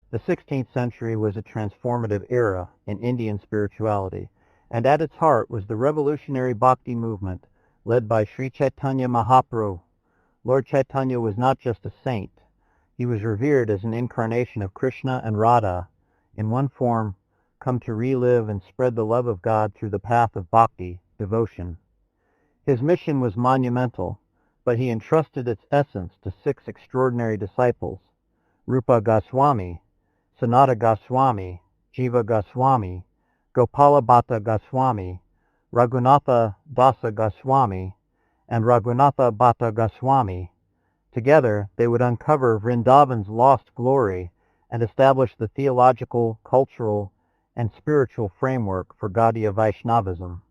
The 16th century was a transformative era in Indian spirituality, and at its heart was the revolutionary bhakti movement led by Sri Chaitanya Mahaprabhu. Lord Chaitanya was not just a saint. He was revered as an incarnation of Krishna and Radha in one form, come to relive and spread the love of God through the path of bhakti, devotion. His mission was monumental, but he entrusted its essence to six extraordinary disciples: Rupa Goswami, Sanata Goswami, Jiva Goswami, Gopala Bhatta Goswami, Raghunatha Dasa Goswami, and Raghunatha Bhatta Goswami. Together, they would uncover Vrindavan's lost glory and establish the theological, cultural, and spiritual framework for Gaudiya Vaishnavism.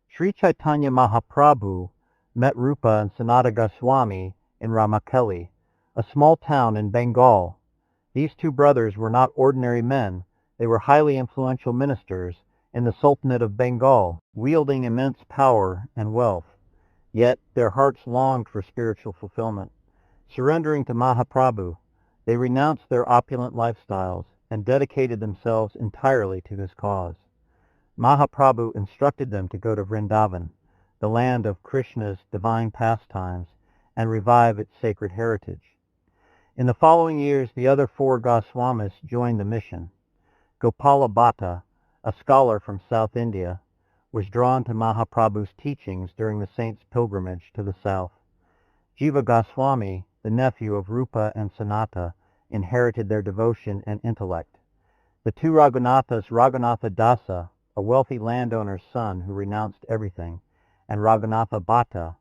Sri Chaitanya Mahaprabhu met Rupa and Sanata Goswami in Ramakeli, a small town in Bengal. These two brothers were not ordinary men. They were highly influential ministers in the Sultanate of Bengal, wielding immense power and wealth. Yet their hearts longed for spiritual fulfillment. Surrendering to Mahaprabhu, they renounced their opulent lifestyles and dedicated themselves entirely to his cause. Mahaprabhu instructed them to go to Vrindavan, the land of Krishna's divine pastimes, and revive its sacred heritage. In the following years, the other four Goswamis joined the mission. Gopala Bhatta, a scholar from South India, was drawn to Mahaprabhu's teachings during the saint's pilgrimage to the south. Jiva Goswami, the nephew of Rupa and Sanata, inherited their devotion and intellect. The two Raghunathas, Raghunatha Dasa, a wealthy landowner's son who renounced everything, and Raghunatha Bhatta,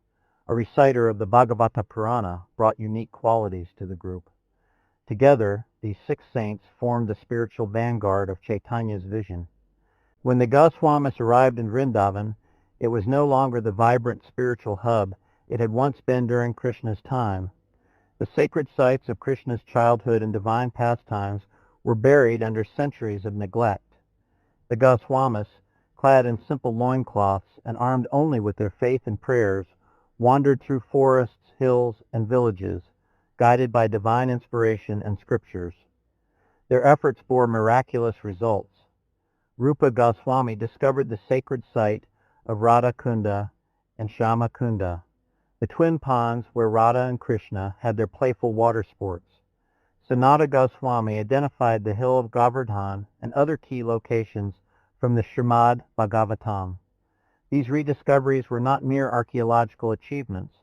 a reciter of the Bhagavata Purana, brought unique qualities to the group. Together, these six saints formed the spiritual vanguard of Chaitanya's vision. When the Goswamis arrived in Vrindavan, it was no longer the vibrant spiritual hub it had once been during Krishna's time. The sacred sites of Krishna's childhood and divine pastimes were buried under centuries of neglect. The Goswamis, clad in simple loincloths and armed only with their faith and prayers, wandered through forests, hills, and villages, guided by divine inspiration and scriptures. Their efforts bore miraculous results. Rupa Goswami discovered the sacred site of Radha Kunda and Shama Kunda, the twin ponds where Radha and Krishna had their playful water sports. Sanata Goswami identified the hill of Govardhan and other key locations from the Srimad Bhagavatam. These rediscoveries were not mere archaeological achievements.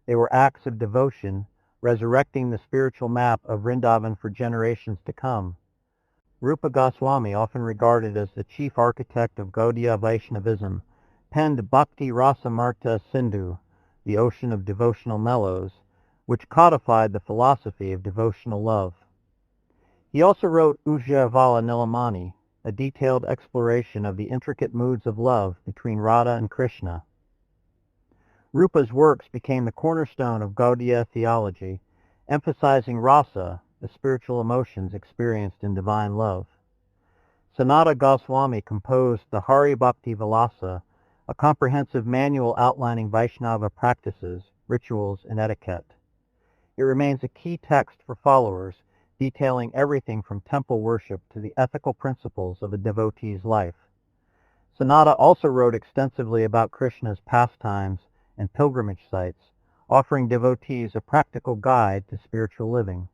They were acts of devotion, resurrecting the spiritual map of Vrindavan for generations to come. Rupa Goswami, often regarded as the chief architect of Gaudiya Vaishnavism, penned Bhakti Rasamarta Sindhu, the ocean of devotional mellows, which codified the philosophy of devotional love. He also wrote Ujjavala Nilamani, a detailed exploration of the intricate moods of love between Radha and Krishna. Rupa's works became the cornerstone of Gaudiya theology, emphasizing rasa, the spiritual emotions experienced in divine love. Sanata Goswami composed the Hari Bhakti Vilasa, a comprehensive manual outlining Vaishnava practices, rituals, and etiquette. It remains a key text for followers, detailing everything from temple worship to the ethical principles of a devotee's life. Sanata also wrote extensively about Krishna's pastimes and pilgrimage sites, offering devotees a practical guide to spiritual living.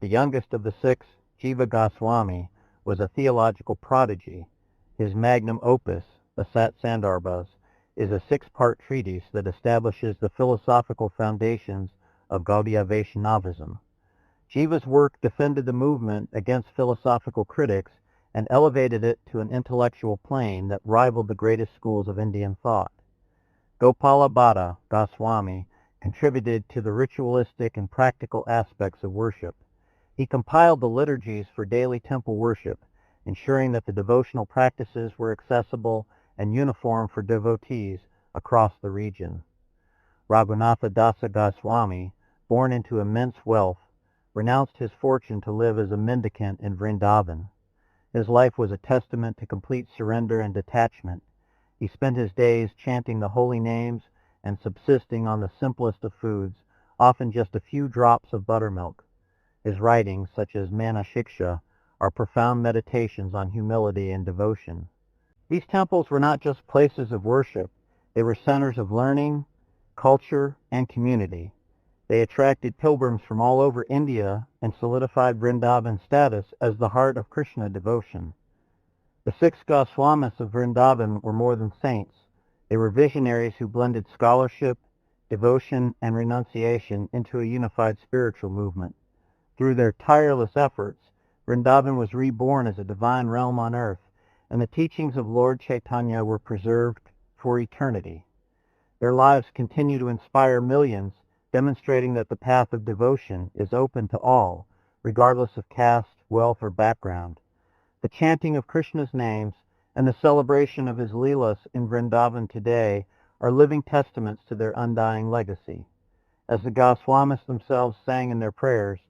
The youngest of the six, Jiva Goswami, was a theological prodigy. His magnum opus, the Sat Sandarbhas, is a six-part treatise that establishes the philosophical foundations of Gaudiya Vaishnavism. Jiva's work defended the movement against philosophical critics and elevated it to an intellectual plane that rivaled the greatest schools of Indian thought. Gopala Bhatta Goswami contributed to the ritualistic and practical aspects of worship. He compiled the liturgies for daily temple worship, ensuring that the devotional practices were accessible and uniform for devotees across the region. Raghunatha Dasa Goswami, born into immense wealth, renounced his fortune to live as a mendicant in Vrindavan. His life was a testament to complete surrender and detachment. He spent his days chanting the holy names and subsisting on the simplest of foods, often just a few drops of buttermilk. His writings, such as Mana Shiksha, are profound meditations on humility and devotion. These temples were not just places of worship, they were centers of learning, culture, and community. They attracted pilgrims from all over India and solidified Vrindavan's status as the heart of Krishna devotion. The six Goswamis of Vrindavan were more than saints. They were visionaries who blended scholarship, devotion, and renunciation into a unified spiritual movement. Through their tireless efforts, Vrindavan was reborn as a divine realm on earth, and the teachings of Lord Chaitanya were preserved for eternity. Their lives continue to inspire millions, demonstrating that the path of devotion is open to all, regardless of caste, wealth, or background. The chanting of Krishna's names and the celebration of his Leelas in Vrindavan today are living testaments to their undying legacy. As the Goswamis themselves sang in their prayers,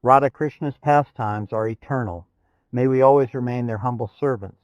Radha Krishna's pastimes are eternal. May we always remain their humble servants,